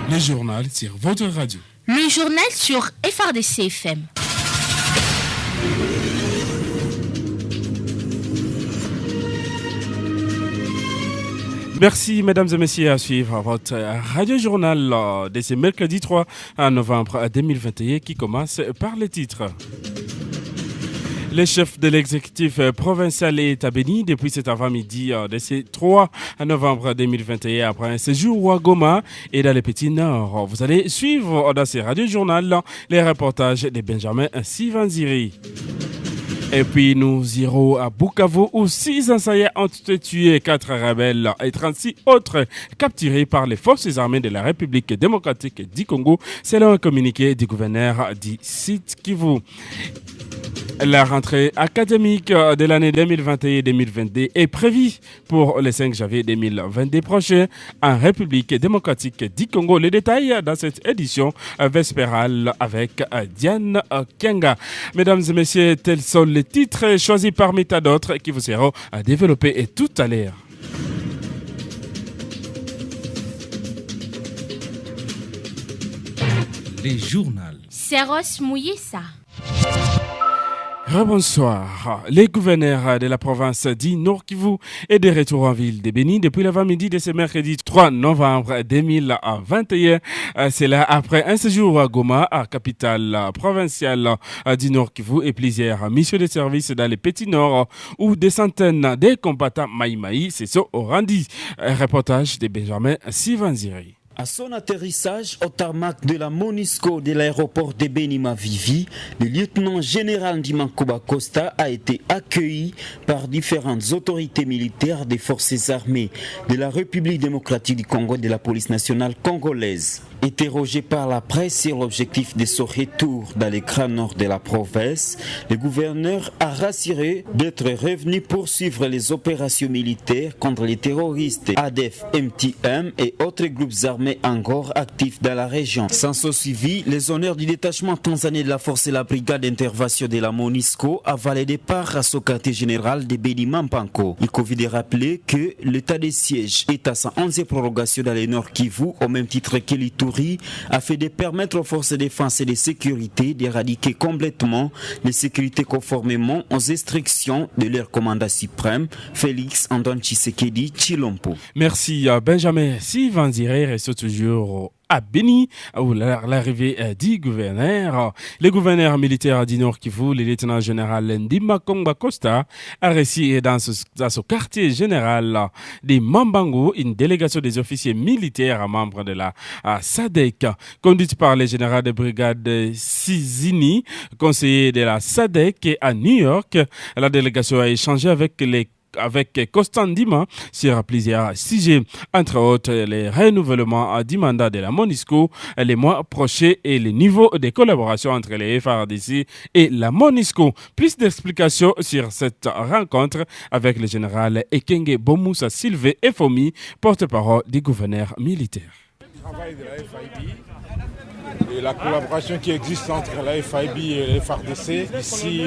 Le journal sur votre radio. Le journal sur FRDC FM. Merci mesdames et messieurs à suivre votre radio-journal de ce mercredi 3 novembre 2021 qui commence par les titres. Le chef de l'exécutif provincial est à Béni depuis cet avant-midi de ce 3 novembre 2021 après un séjour à Goma et dans le Petit Nord. Vous allez suivre dans ce radio-journal les reportages de Benjamin Sivanziri. Et puis nous irons à Bukavu où 6 assaillants ont été tués, 4 rebelles et 36 autres capturés par les forces armées de la République démocratique du Congo, selon un communiqué du gouverneur du Sud Kivu. La rentrée académique de l'année 2021-2022 est prévue pour le 5 janvier 2022 prochain en République démocratique du Congo. Les détails dans cette édition vespérale avec Diane Kenga. Mesdames et messieurs, tels sont les titres choisis parmi tant d'autres qui vous seront développés tout à l'heure. Les journaux. Seros Mouyessa. Rebonsoir. Le gouverneur de la province du Nord Kivu est de retour en ville de Béni depuis l'avant-midi de ce mercredi 3 novembre 2021. C'est là après un séjour à Goma, à capitale provinciale du Nord Kivu et plusieurs missions de service dans le Petit Nord où des centaines de combattants Maïmaï se sont rendus. Un reportage de Benjamin Sivanziri. À son atterrissage au tarmac de la MONUSCO de l'aéroport de Béni-Mavivi, le lieutenant-général Dimankoba Costa a été accueilli par différentes autorités militaires des forces armées de la République démocratique du Congo et de la police nationale congolaise. Interrogé par la presse sur l'objectif de son retour dans le grand nord de la province, le gouverneur a rassuré d'être revenu poursuivre les opérations militaires contre les terroristes ADF, MTM et autres groupes armés encore actifs dans la région. Sans ce suivi, les honneurs du détachement tanzanien de la force et la brigade d'intervention de la MONUSCO avalent le départ à son quartier général de Béni-Mampanko. Il convient de rappeler que l'état de siège est à sa 11e prorogation dans le Nord Kivu, au même titre que l'Ituri, afin de permettre aux forces de défense et de sécurité d'éradiquer complètement les sécurités conformément aux instructions de leur commandant suprême, Félix Antoine Tshisekedi Tshilombo. Merci Benjamin Sivanziri, reste toujours à Béni, où l'arrivée du gouverneur. Le gouverneur militaire du Nord Kivu, le lieutenant-général Ndimakomba Costa, a reçu dans ce quartier général de Mambango une délégation des officiers militaires membres de la SADC, conduite par le général de brigade Sizini, conseiller de la SADC à New York. La délégation a échangé avec Constant Ndima sur plusieurs sujets, entre autres les renouvellements du mandat de la MONUSCO, les mois prochains et le niveau de collaboration entre les FARDC et la MONUSCO. Plus d'explications sur cette rencontre avec le général Ekenge Bomoussa Sylvé Efomi, porte-parole du gouverneur militaire. Le travail de la FIB et la collaboration qui existe entre la FIB et les FARDC ici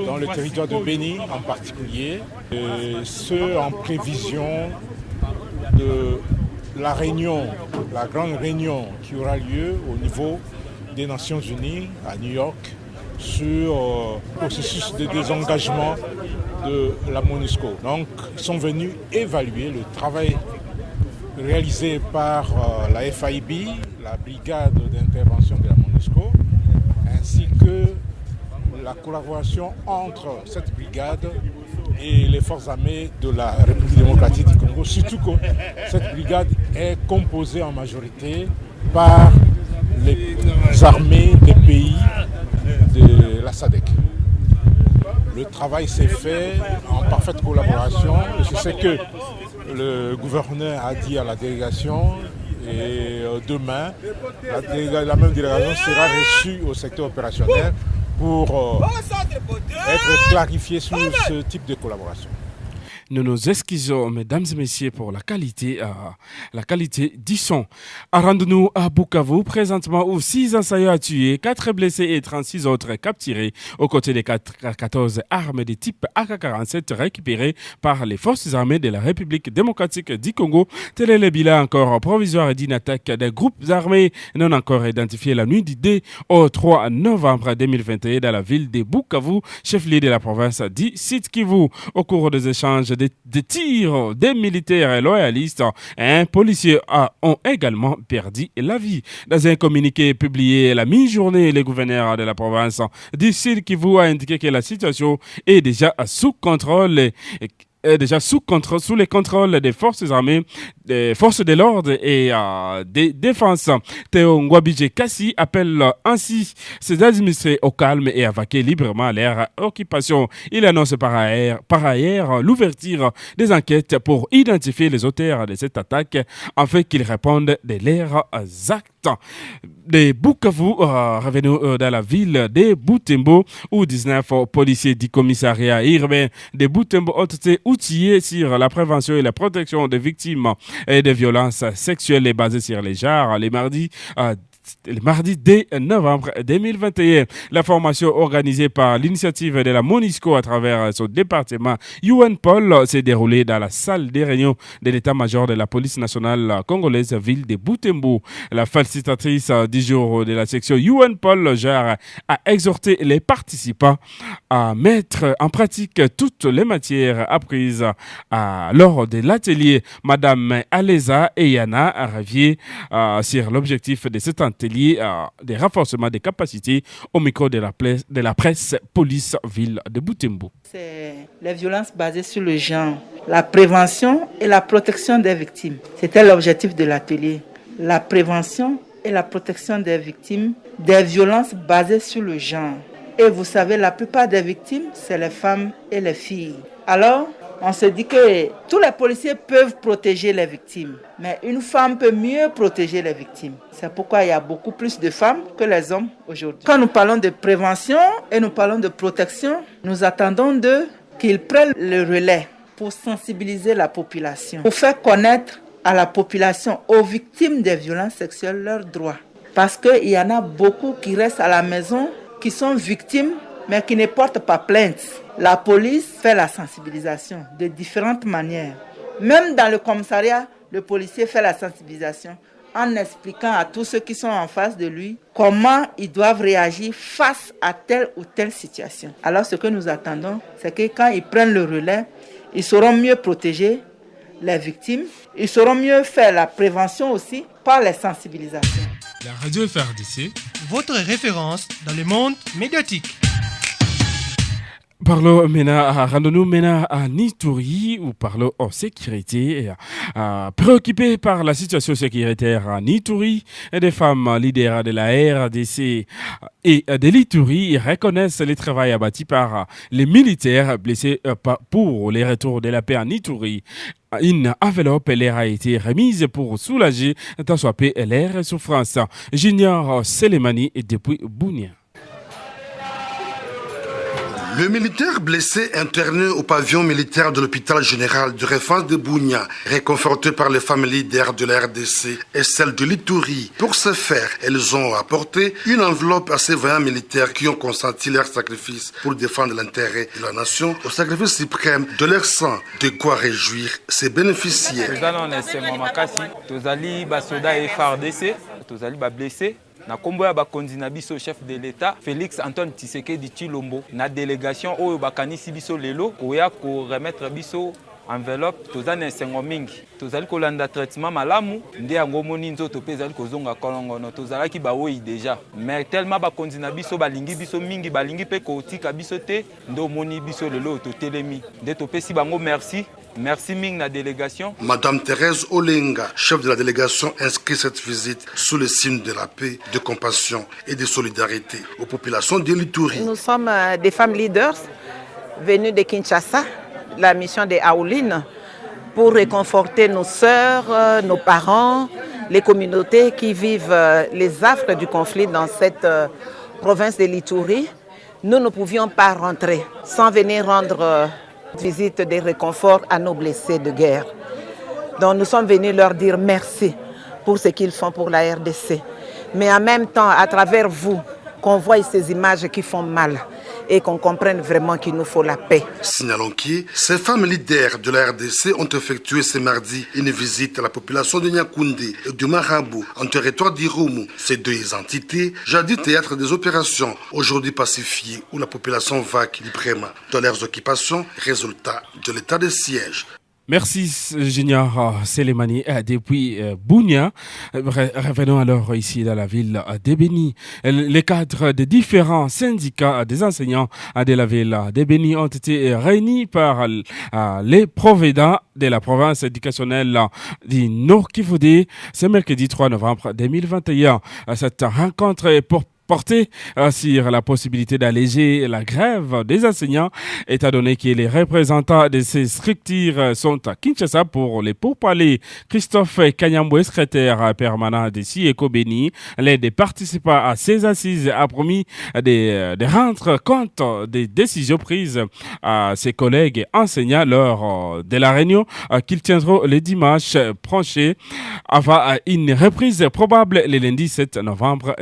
dans le territoire de Béni en particulier, ce en prévision de la réunion, la grande réunion qui aura lieu au niveau des Nations Unies à New York sur le processus de désengagement de la MONUSCO. Donc ils sont venus évaluer le travail réalisé par la FIB, la brigade d'intervention de la MONUSCO, ainsi que la collaboration entre cette brigade et les forces armées de la République démocratique du Congo, surtout que cette brigade est composée en majorité par les armées des pays de la SADC. Le travail s'est fait en parfaite collaboration. Je sais que le gouverneur a dit à la délégation et demain, la même délégation sera reçue au secteur opérationnel pour être clarifiée sur ce type de collaboration. Nous nous excusons, mesdames et messieurs, pour la qualité du son. Rendons-nous à Bukavu, présentement où 6 assaillants tués, 4 blessés et 36 autres capturés, aux côtés des 14 armes de type AK-47 récupérées par les forces armées de la République démocratique du Congo. Tel est le bilan encore provisoire d'une attaque des groupes armés non encore identifiés la nuit du 2 au 3 novembre 2021 dans la ville de Bukavu, chef-lieu de la province du Sud Kivu. Au cours des échanges de tirs des militaires loyalistes, un policier ont également perdu la vie. Dans un communiqué publié la mi-journée, le gouverneur de la province du Sud Kivu a indiqué que la situation est déjà sous contrôle. Sous les contrôles des forces armées, des forces de l'ordre et des défenses. Théo Ngwabidje Kassi appelle ainsi ses administrés au calme et à vaquer librement leur occupation. Il annonce par ailleurs l'ouverture des enquêtes pour identifier les auteurs de cette attaque afin qu'ils répondent de leurs actes. De Bukavu, revenons dans la ville de Butembo où 19 policiers du commissariat urbain de Butembo ont été outillés sur la prévention et la protection des victimes et des violences sexuelles basées sur les genres le mardi 2 novembre 2021. La formation organisée par l'initiative de la MONUSCO à travers son département UNPOL s'est déroulée dans la salle des réunions de l'état-major de la police nationale congolaise ville de Butembo. La facilitatrice du jour de la section UNPOL a exhorté les participants à mettre en pratique toutes les matières apprises lors de l'atelier. Madame Aleza Eyana revient sur l'objectif de cet atelier des renforcements des capacités au micro de la presse police ville de Butembo. C'est les violences basées sur le genre, la prévention et la protection des victimes. C'était l'objectif de l'atelier. La prévention et la protection des victimes des violences basées sur le genre. Et vous savez, la plupart des victimes, c'est les femmes et les filles. Alors, on se dit que tous les policiers peuvent protéger les victimes, mais une femme peut mieux protéger les victimes. C'est pourquoi il y a beaucoup plus de femmes que les hommes aujourd'hui. Quand nous parlons de prévention et nous parlons de protection, nous attendons d'eux qu'ils prennent le relais pour sensibiliser la population, pour faire connaître à la population, aux victimes des violences sexuelles, leurs droits. Parce qu'il y en a beaucoup qui restent à la maison, qui sont victimes, mais qui ne portent pas plainte. La police fait la sensibilisation de différentes manières. Même dans le commissariat, le policier fait la sensibilisation en expliquant à tous ceux qui sont en face de lui comment ils doivent réagir face à telle ou telle situation. Alors ce que nous attendons, c'est que quand ils prennent le relais, ils sauront mieux protéger les victimes, ils sauront mieux faire la prévention aussi par les sensibilisations. La radio FRDC, votre référence dans le monde médiatique. Rendons-nous maintenant à Nitouri où parlons en sécurité. Préoccupés par la situation sécuritaire à Nitouri, des femmes leaders de la RDC et de l'Ituri reconnaissent le travail abattu par les militaires blessés pour les retours de la paix à Nitouri. Une enveloppe leur a été remise pour soulager tant soit peu leur souffrance. Junior Selemani depuis Bounia. Le militaire blessé interné au pavillon militaire de l'hôpital général de référence de Bounia, réconforté par les femmes leaders de la RDC et celles de l'Ituri. Pour ce faire, elles ont apporté une enveloppe à ces vaillants militaires qui ont consenti leur sacrifice pour défendre l'intérêt de la nation au sacrifice suprême de leur sang. De quoi réjouir ses bénéficiaires. Na kombo ya bakonzi na biso chef de l'État Félix Antoine Tshisekedi Tshilombo na délégation oyo bakanisi biso lelo koya ko remettre biso enveloppe tozana sengo mingi tozali kolanda traitement malamu nde yango moni nzoto pe ezali kozonga kolongono tozalaki bawoyi déjà mais tellement bakonzi na biso balingi biso mingi balingi pe kotika biso te ndo moni biso lelo totelemi nde topesi bango merci. Merci Ming, la délégation. Madame Thérèse Olenga, chef de la délégation, inscrit cette visite sous le signe de la paix, de compassion et de solidarité aux populations de l'Ituri. Nous sommes des femmes leaders venues de Kinshasa, la mission de Aouline, pour réconforter nos sœurs, nos parents, les communautés qui vivent les affres du conflit dans cette province de l'Ituri. Nous ne pouvions pas rentrer sans venir rendre visite des réconforts à nos blessés de guerre. Donc nous sommes venus leur dire merci pour ce qu'ils font pour la RDC. Mais en même temps, à travers vous, qu'on voit ces images qui font mal et qu'on comprenne vraiment qu'il nous faut la paix. Signalons que ces femmes leaders de la RDC ont effectué ce mardi une visite à la population de Nyakoundé et du Marabou en territoire d'Irumu. Ces deux entités, jadis théâtre des opérations, aujourd'hui pacifiées où la population vaque librement dans leurs occupations, résultat de l'état de siège. Merci Junior Selemani depuis Bunia. Revenons alors ici dans la ville de Béni. Les cadres des différents syndicats des enseignants de la ville de Béni ont été réunis par les provenants de la province éducationnelle du Nord-Kivu ce mercredi 3 novembre 2021. Cette rencontre est pour porter sur la possibilité d'alléger la grève des enseignants, étant donné que les représentants de ces structures sont à Kinshasa pour les pourparlers. Christophe Kanyamboué, secrétaire permanent de Sieko Béni, l'un des participants à ces assises, a promis de rendre compte des décisions prises à ses collègues enseignants lors de la réunion qu'ils tiendront le dimanche prochain avant une reprise probable le lundi 7 novembre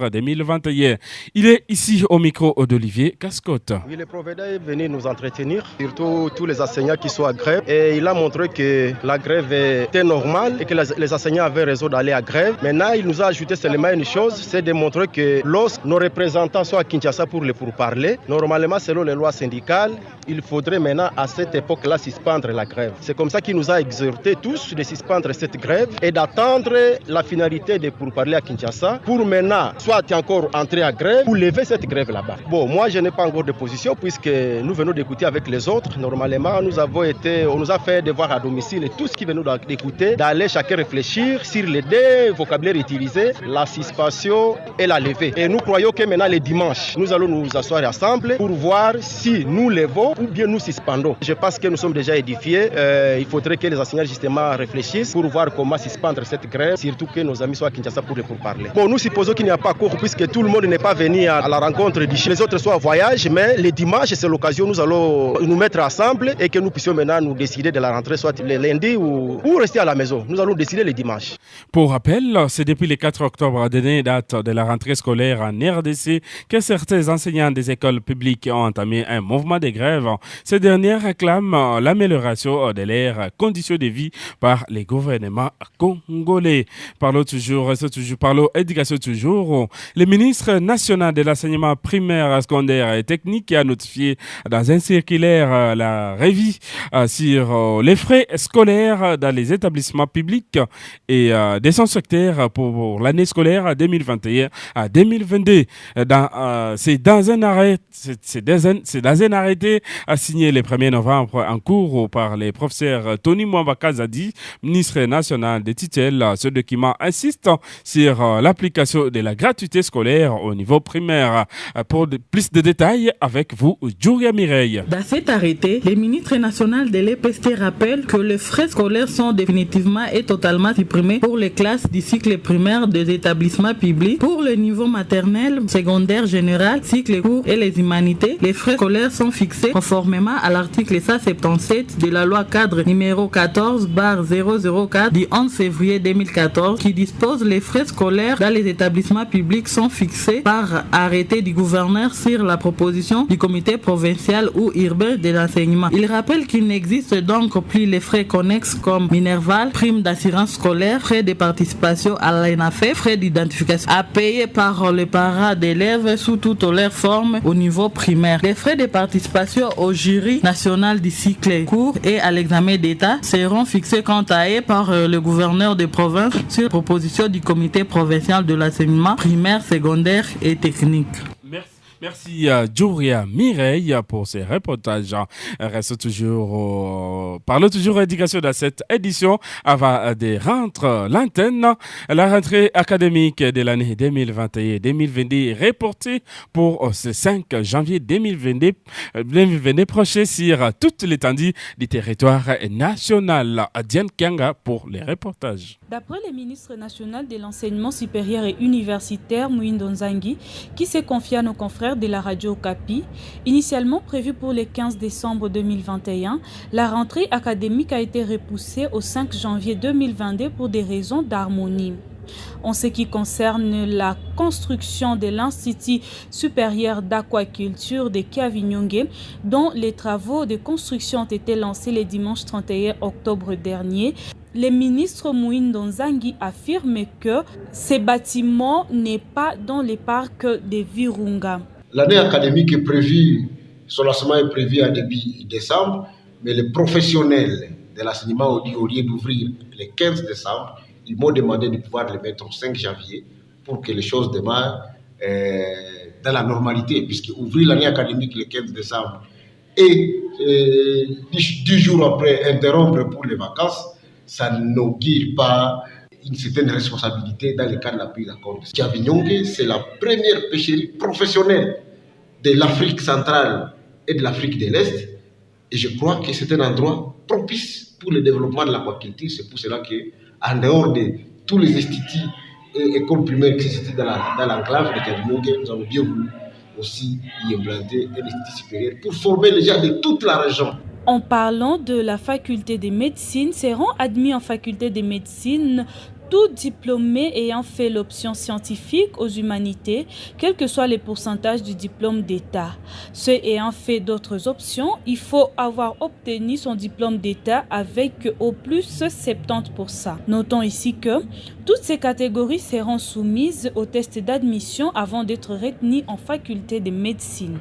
2021. Il est ici au micro d'Olivier Cascotte. Oui, le provider est venu nous entretenir, surtout tous les enseignants qui sont à grève. Et il a montré que la grève était normale et que les enseignants avaient raison d'aller à grève. Maintenant, il nous a ajouté seulement une chose, c'est de montrer que lorsque nos représentants sont à Kinshasa pour les pourparler, normalement, selon les lois syndicales, il faudrait maintenant à cette époque-là suspendre la grève. C'est comme ça qu'il nous a exhorté tous de suspendre cette grève et d'attendre la finalité de pourparler à Kinshasa pour maintenant soit encore entrer à grève ou lever cette grève là-bas. Bon, moi je n'ai pas encore de position puisque nous venons d'écouter avec les autres. Normalement, on nous a fait devoir à domicile et tout ce qui venait d'écouter, d'aller chacun réfléchir sur les deux vocabulaires utilisés, la suspension et la levée. Et nous croyons que maintenant les dimanches, nous allons nous asseoir ensemble pour voir si nous levons ou bien nous suspendons. Je pense que nous sommes déjà édifiés. Il faudrait que les enseignants justement réfléchissent pour voir comment suspendre cette grève, surtout que nos amis soient à Kinshasa pour les pourparler. Bon, nous supposons qu'il n'y a pas cours puisque tout le monde n'est pas venu à la rencontre d'ici. Les autres sont en voyage, mais les dimanches, c'est l'occasion, nous allons nous mettre ensemble et que nous puissions maintenant nous décider de la rentrée, soit le lundi ou rester à la maison. Nous allons décider les dimanches. Pour rappel, c'est depuis le 4 octobre, dernière date de la rentrée scolaire en RDC, que certains enseignants des écoles publiques ont entamé un mouvement de grève. Ces derniers réclament l'amélioration de leurs conditions de vie par les gouvernements congolais. Parlons éducation toujours. Le ministre national de l'enseignement primaire, secondaire et technique a notifié dans un circulaire la revue sur les frais scolaires dans les établissements publics et de son secteur pour l'année scolaire 2021 à 2022. C'est dans un arrêté signé le 1er novembre en cours par les professeurs Tony Mwambaka Zadi, ministre national des tutelles. Ce document insiste sur l'application de la gratuité scolaire au niveau primaire. Pour plus de détails, avec vous, Julia Mireille. Dans cet arrêté, le ministre national de l'EPST rappelle que les frais scolaires sont définitivement et totalement supprimés pour les classes du cycle primaire des établissements publics. Pour le niveau maternel, secondaire, général, cycle court et les humanités, les frais scolaires sont fixés conformément à l'article 177 de la loi cadre numéro 14/004 du 11 février 2014 qui dispose les frais scolaires dans les établissements publics sont fixés par arrêté du gouverneur sur la proposition du comité provincial ou urbain de l'enseignement. Il rappelle qu'il n'existe donc plus les frais connexes comme Minerval, prime d'assurance scolaire, frais de participation à l'ENAFE, frais d'identification à payer par les parents d'élèves sous toutes leurs formes au niveau primaire. Les frais de participation au jury national du cycle court et à l'examen d'État seront fixés quant à eux par le gouverneur de province sur proposition du comité provincial de l'enseignement primaire, secondaire et technique. Merci Julia Mireille pour ces reportages. Parlons toujours éducation dans cette édition avant de rentrer l'antenne. La rentrée académique de l'année 2021-2022 est reportée pour ce 5 janvier 2022 prochain sur toute l'étendue du territoire national. Diane Kianga pour les reportages. D'après le ministre national de l'enseignement supérieur et universitaire, Mouindo Nzangi, qui s'est confié à nos confrères confrères de la radio Okapi. Initialement prévue pour le 15 décembre 2021, la rentrée académique a été repoussée au 5 janvier 2022 pour des raisons d'harmonie. En ce qui concerne la construction de l'Institut supérieur d'aquaculture de Kavinyonge, dont les travaux de construction ont été lancés le dimanche 31 octobre dernier, le ministre Mouindo Nzangi affirme que ce bâtiment n'est pas dans le parc de Virunga. L'année académique est prévue, son lancement est prévu à début décembre, mais les professionnels de l'enseignement au lieu d'ouvrir le 15 décembre, ils m'ont demandé de pouvoir le mettre au 5 janvier pour que les choses démarrent dans la normalité, puisque ouvrir l'année académique le 15 décembre et 10 jours après interrompre pour les vacances, ça n'augure pas une certaine responsabilité dans le cadre de la prise en compte. Kavinyonge, c'est la première pêcherie professionnelle de l'Afrique centrale et de l'Afrique de l'Est, et je crois que c'est un endroit propice pour le développement de l'aquaculture. C'est pour cela que, en dehors de tous les instituts et écoles primaires qui se situent dans l'enclave de Kavinyonge, nous avons bien voulu aussi y implanter un institut supérieur pour former les gens de toute la région. En parlant de la faculté de médecine, seront admis en faculté de médecine tout diplômé ayant fait l'option scientifique aux humanités, quel que soit le pourcentage du diplôme d'État. Ceux ayant fait d'autres options, il faut avoir obtenu son diplôme d'État avec au plus 70%. Notons ici que toutes ces catégories seront soumises au test d'admission avant d'être retenues en faculté de médecine.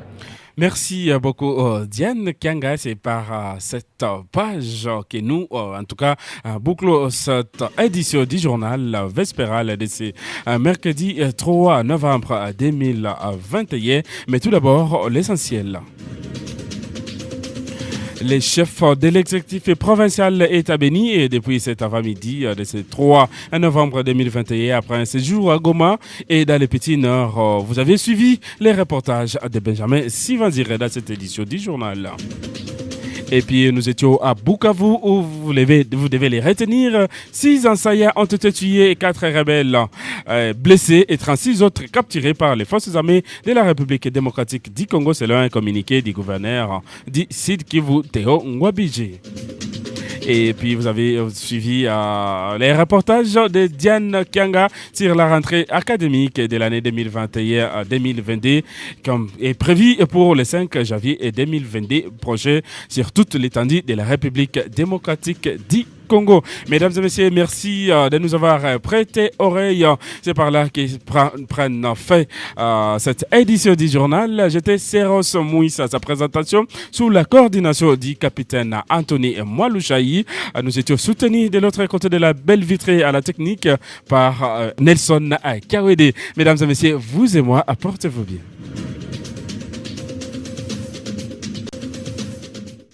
Merci beaucoup Diane Kianga, c'est par cette page que nous, en tout cas, bouclons cette édition du journal Vespéral de ce mercredi 3 novembre 2021. Mais tout d'abord, l'essentiel. Les chefs de l'exécutif provincial est à Béni et depuis cet avant-midi de ce 3 novembre 2021, après un séjour à Goma et dans les Petits Nord, vous avez suivi les reportages de Benjamin Sivanzire dans cette édition du journal. Et puis nous étions à Bukavu où vous devez les retenir. 6 Ansaya ont été tués et 4 rebelles blessés et 36 autres capturés par les forces armées de la République démocratique du Congo selon un communiqué du gouverneur du Sud Kivu, Théo Ngwabidje. Et puis vous avez suivi les reportages de Diane Kianga sur la rentrée académique de l'année 2021-2022 comme est prévu pour le 5 janvier 2022 projet sur toute l'étendue de la République démocratique du Congo. Mesdames et messieurs, merci de nous avoir prêté oreille. C'est par là qu'ils prennent fait cette édition du journal. J'étais Seros Mouissa à sa présentation sous la coordination du capitaine Anthony Mwalushayi. Nous étions soutenus de l'autre côté de la belle vitrée à la technique par Nelson Kawede. Mesdames et messieurs, vous et moi, portez-vous bien.